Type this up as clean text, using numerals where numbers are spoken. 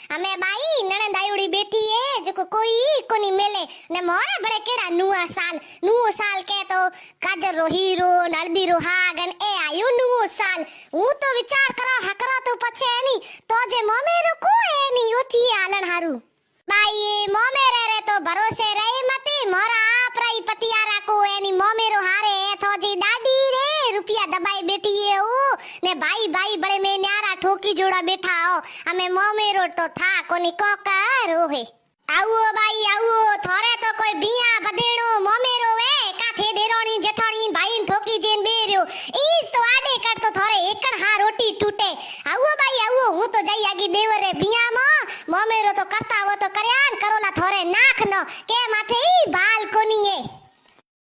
અમે બાઈ નણંદ આયુડી બેઠી એ જો કોઈ કોની મેલે ને મોરે ભળે કેડા નુઓ સાલ કે તો કાજર રો હીરો નળદી રો હાગન એ આયુ નુઓ સાલ હું તો વિચાર કરો તો પછી એની તો જે મોમેરો કો એની ઓથી આલણ હારું બાઈ મોમેરે રે તો ભરોસે રહી મતી મોરા આપ રહી પતિયારા કો એની મોમેરો હારે એ થોજી દાડી રે રૂપિયા દબાઈ બેઠી એ ઓ ને ભાઈ બળે મે ન્યારા ઠોકી જોડા બેઠા હો અમે મોમેરો તો થા કોની કોકા રોહે આવો બાઈ આવો થોરે તો કોઈ બિયા બદેડો મોમેરો વે કાથે દેરોણી જેઠાણી ભાઈન ઠોકી જેન બેર્યો ઈસ તો આડે કરતો થોરે એકણ હા રોટી તૂટે આવો બાઈ આવો હું તો જઈ આગી દેવરે બિયામાં મોમેરો તો કરતા હો તો કર્યા ન કરોલા થોરે નાખ નો કે માથે ઈ